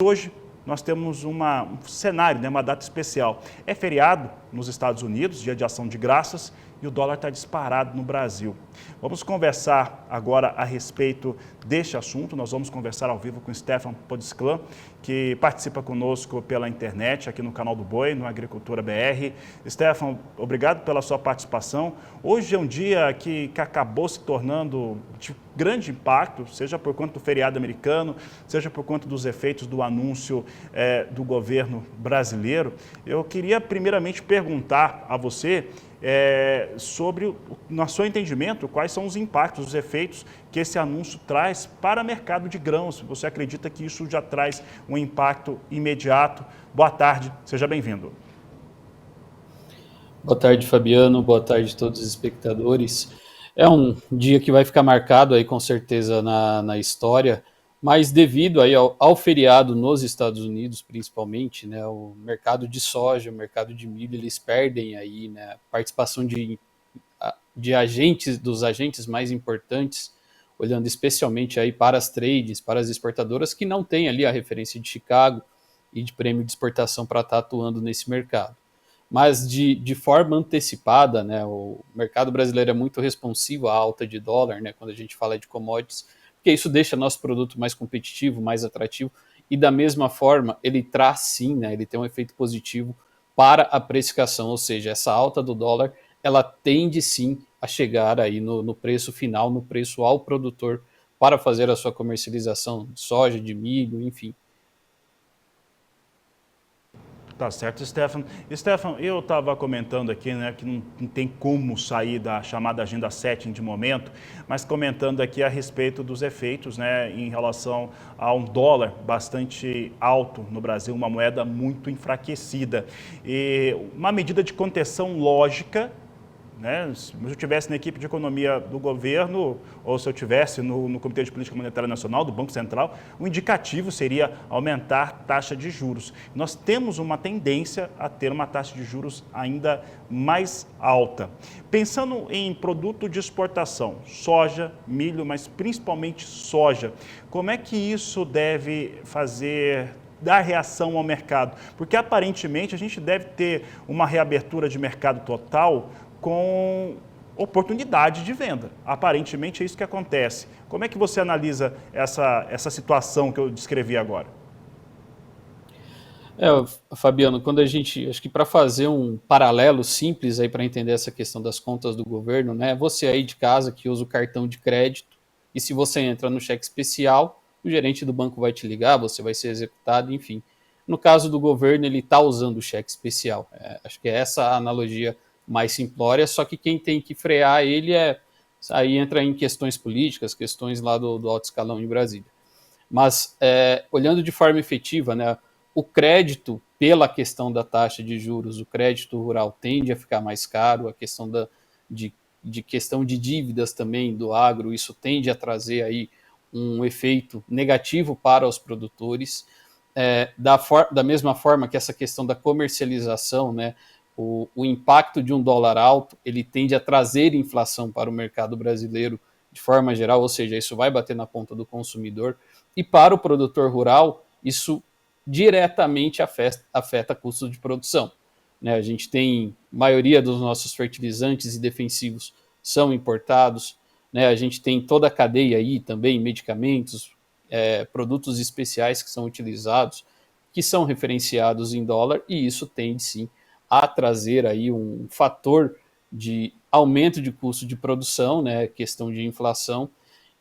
Hoje nós temos um cenário, né, uma data especial. É feriado nos Estados Unidos, dia de ação de graças, e o dólar está disparado no Brasil. Vamos conversar agora a respeito deste assunto. Nós vamos conversar ao vivo com Stefan Podsklan, que participa conosco pela internet, aqui no canal do Boi, no Agricultura BR. Stefan, obrigado pela sua participação. Hoje é um dia que acabou se tornando de grande impacto, seja por conta do feriado americano, seja por conta dos efeitos do anúncio do governo brasileiro. Eu queria primeiramente perguntar a você sobre, no seu entendimento, quais são os impactos, os efeitos que esse anúncio traz para o mercado de grãos. Você acredita que isso já traz um impacto imediato? Boa tarde, seja bem-vindo. Boa tarde, Fabiano. Boa tarde a todos os espectadores. É um dia que vai ficar marcado aí com certeza na história, mas devido aí ao feriado nos Estados Unidos, principalmente, né, o mercado de soja, o mercado de milho, eles perdem aí, né, a participação de agentes, dos agentes mais importantes, olhando especialmente aí para as trades, para as exportadoras que não têm ali a referência de Chicago e de prêmio de exportação para estar atuando nesse mercado. Mas de forma antecipada, né, o mercado brasileiro é muito responsivo à alta de dólar, né, quando a gente fala de commodities, porque isso deixa nosso produto mais competitivo, mais atrativo, e da mesma forma ele traz sim, né, ele tem um efeito positivo para a precificação, ou seja, essa alta do dólar, ela tende sim a chegar aí no preço final, no preço ao produtor, para fazer a sua comercialização de soja, de milho, enfim. Tá certo, Stefan. Stefan, eu estava comentando aqui, né, que não tem como sair da chamada agenda setting de momento, mas comentando aqui a respeito dos efeitos, né, em relação a um dólar bastante alto no Brasil, uma moeda muito enfraquecida. E uma medida de contenção lógica, né? Se eu estivesse na equipe de economia do governo, ou se eu estivesse no Comitê de Política Monetária Nacional, do Banco Central, o indicativo seria aumentar a taxa de juros. Nós temos uma tendência a ter uma taxa de juros ainda mais alta. Pensando em produto de exportação, soja, milho, mas principalmente soja, como é que isso deve dar reação ao mercado? Porque aparentemente a gente deve ter uma reabertura de mercado total com oportunidade de venda. Aparentemente é isso que acontece. Como é que você analisa essa situação que eu descrevi agora? Fabiano, quando a gente, acho que para fazer um paralelo simples aí para entender essa questão das contas do governo, né? Você aí de casa que usa o cartão de crédito e se você entra no cheque especial, o gerente do banco vai te ligar, você vai ser executado, enfim. No caso do governo, ele está usando o cheque especial. Acho que é essa a analogia mais simplória, só que quem tem que frear ele aí entra em questões políticas, questões lá do alto escalão em Brasília. Mas olhando de forma efetiva, né, o crédito, pela questão da taxa de juros, o crédito rural tende a ficar mais caro, a questão de questão de dívidas também do agro, isso tende a trazer aí um efeito negativo para os produtores. Da mesma forma que essa questão da comercialização, né, o impacto de um dólar alto, ele tende a trazer inflação para o mercado brasileiro de forma geral, ou seja, isso vai bater na ponta do consumidor, e para o produtor rural, isso diretamente afeta custo de produção. Né? A gente tem, maioria dos nossos fertilizantes e defensivos são importados, né? A gente tem toda a cadeia aí também, medicamentos, produtos especiais que são utilizados, que são referenciados em dólar, e isso tende sim a trazer aí um fator de aumento de custo de produção, né, questão de inflação,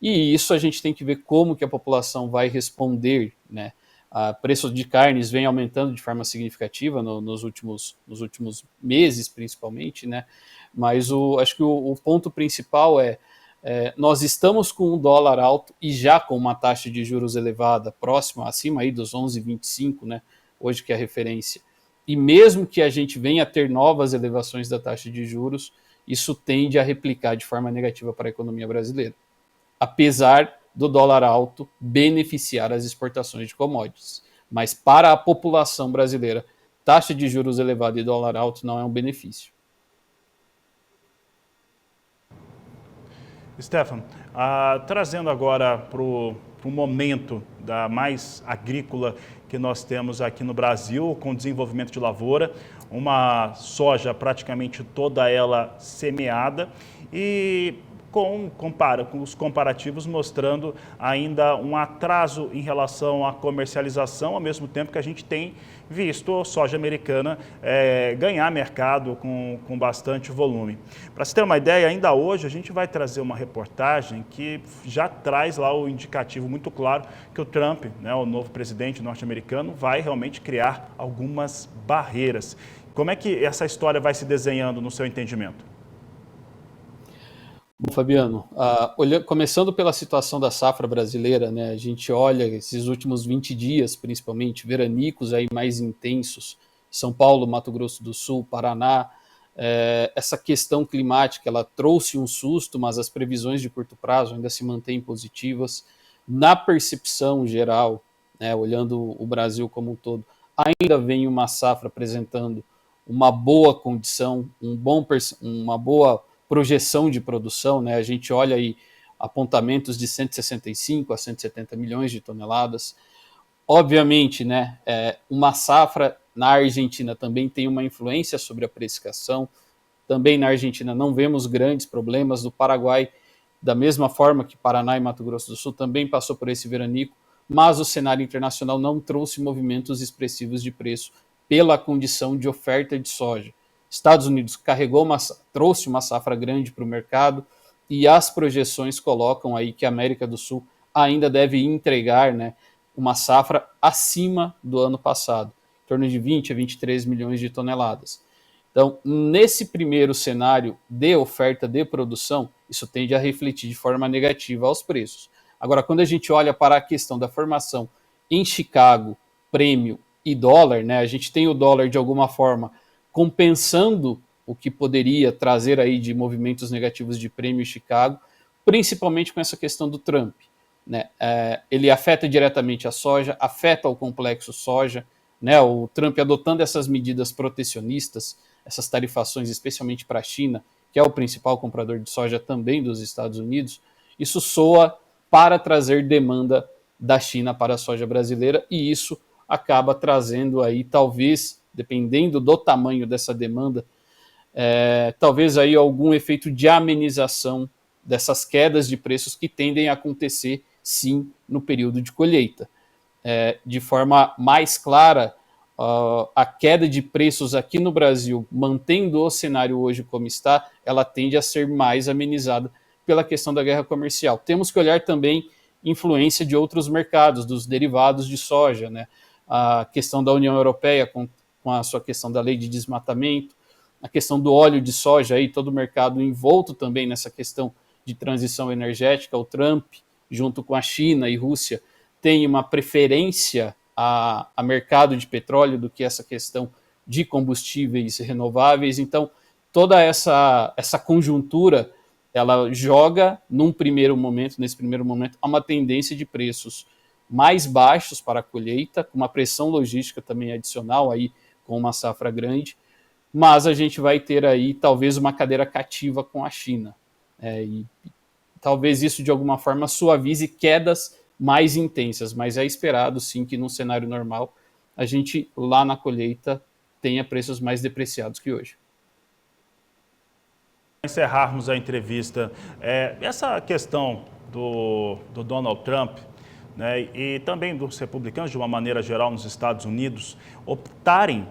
e isso a gente tem que ver como que a população vai responder, né. O preço de carnes vem aumentando de forma significativa nos últimos meses, principalmente, né, mas acho que o ponto principal nós estamos com um dólar alto e já com uma taxa de juros elevada, próxima, acima aí dos 11,25, né, hoje que é a referência, e mesmo que a gente venha a ter novas elevações da taxa de juros, isso tende a replicar de forma negativa para a economia brasileira, apesar do dólar alto beneficiar as exportações de commodities. Mas para a população brasileira, taxa de juros elevada e dólar alto não é um benefício. Stefan, trazendo agora para o momento da mais agrícola que nós temos aqui no Brasil, com desenvolvimento de lavoura, uma soja praticamente toda ela semeada e com os comparativos mostrando ainda um atraso em relação à comercialização, ao mesmo tempo que a gente tem visto a soja americana ganhar mercado com bastante volume. Para se ter uma ideia, ainda hoje a gente vai trazer uma reportagem que já traz lá o indicativo muito claro que o Trump, né, o novo presidente norte-americano, vai realmente criar algumas barreiras. Como é que essa história vai se desenhando no seu entendimento? Bom, Fabiano, começando pela situação da safra brasileira, né, a gente olha esses últimos 20 dias, principalmente, veranicos aí mais intensos, São Paulo, Mato Grosso do Sul, Paraná, essa questão climática, ela trouxe um susto, mas as previsões de curto prazo ainda se mantêm positivas. Na percepção geral, né, olhando o Brasil como um todo, ainda vem uma safra apresentando uma boa condição, uma boa projeção de produção, né? A gente olha aí apontamentos de 165 a 170 milhões de toneladas. Obviamente, né, uma safra na Argentina também tem uma influência sobre a precificação. Também na Argentina não vemos grandes problemas. No Paraguai, da mesma forma que Paraná e Mato Grosso do Sul, também passou por esse veranico, mas o cenário internacional não trouxe movimentos expressivos de preço pela condição de oferta de soja. Estados Unidos trouxe uma safra grande para o mercado e as projeções colocam aí que a América do Sul ainda deve entregar, né, uma safra acima do ano passado, em torno de 20 a 23 milhões de toneladas. Então, nesse primeiro cenário de oferta de produção, isso tende a refletir de forma negativa aos preços. Agora, quando a gente olha para a questão da formação em Chicago, prêmio e dólar, né, a gente tem o dólar de alguma forma compensando o que poderia trazer aí de movimentos negativos de prêmio em Chicago, principalmente com essa questão do Trump, né? Ele afeta diretamente a soja, afeta o complexo soja, né? O Trump adotando essas medidas protecionistas, essas tarifações, especialmente para a China, que é o principal comprador de soja também dos Estados Unidos, isso soa para trazer demanda da China para a soja brasileira e isso acaba trazendo aí, talvez, dependendo do tamanho dessa demanda, talvez aí algum efeito de amenização dessas quedas de preços que tendem a acontecer, sim, no período de colheita. De forma mais clara, a queda de preços aqui no Brasil, mantendo o cenário hoje como está, ela tende a ser mais amenizada pela questão da guerra comercial. Temos que olhar também influência de outros mercados, dos derivados de soja, né? A questão da União Europeia com a sua questão da lei de desmatamento, a questão do óleo de soja, aí, todo o mercado envolto também nessa questão de transição energética. O Trump, junto com a China e Rússia, tem uma preferência a mercado de petróleo do que essa questão de combustíveis renováveis. Então, toda essa conjuntura, ela joga nesse primeiro momento, a uma tendência de preços mais baixos para a colheita, com uma pressão logística também adicional aí, com uma safra grande, mas a gente vai ter aí talvez uma cadeira cativa com a China. E talvez isso de alguma forma suavize quedas mais intensas, mas é esperado sim que num cenário normal a gente lá na colheita tenha preços mais depreciados que hoje. Encerrarmos a entrevista, essa questão do Donald Trump, né, e também dos republicanos, de uma maneira geral, nos Estados Unidos, optarem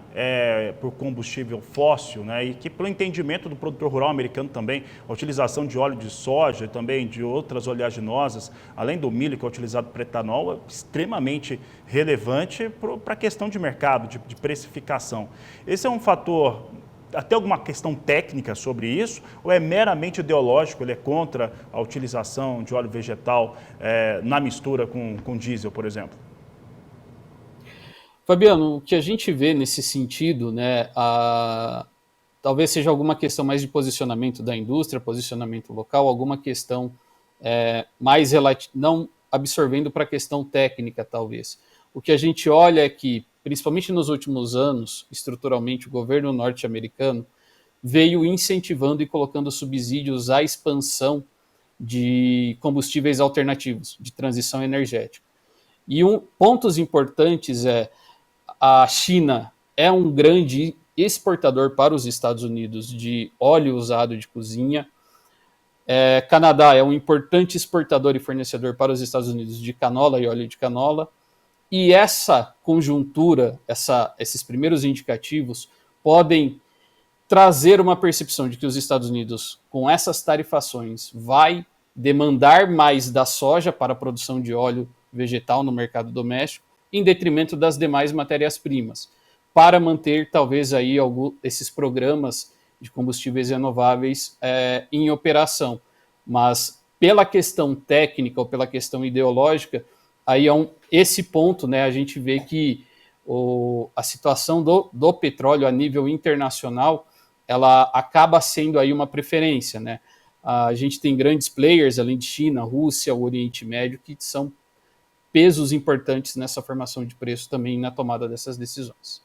por combustível fóssil, né, e que, pelo entendimento do produtor rural americano também, a utilização de óleo de soja e também de outras oleaginosas, além do milho que é utilizado para etanol, é extremamente relevante para a questão de mercado, de precificação. Esse é um fator. Até alguma questão técnica sobre isso, ou é meramente ideológico, ele é contra a utilização de óleo vegetal na mistura com diesel, por exemplo? Fabiano, o que a gente vê nesse sentido, né, talvez seja alguma questão mais de posicionamento da indústria, posicionamento local, alguma questão mais não absorvendo para a questão técnica, talvez. O que a gente olha é que, principalmente nos últimos anos, estruturalmente, o governo norte-americano veio incentivando e colocando subsídios à expansão de combustíveis alternativos, de transição energética. E pontos importantes a China é um grande exportador para os Estados Unidos de óleo usado de cozinha. Canadá é um importante exportador e fornecedor para os Estados Unidos de canola e óleo de canola. E essa conjuntura, esses primeiros indicativos, podem trazer uma percepção de que os Estados Unidos, com essas tarifações, vai demandar mais da soja para a produção de óleo vegetal no mercado doméstico, em detrimento das demais matérias-primas, para manter talvez aí esses programas de combustíveis renováveis em operação. Mas pela questão técnica ou pela questão ideológica, aí esse ponto, né, a gente vê que a situação do petróleo a nível internacional, ela acaba sendo aí uma preferência, né? A gente tem grandes players, além de China, Rússia, o Oriente Médio, que são pesos importantes nessa formação de preço também na tomada dessas decisões.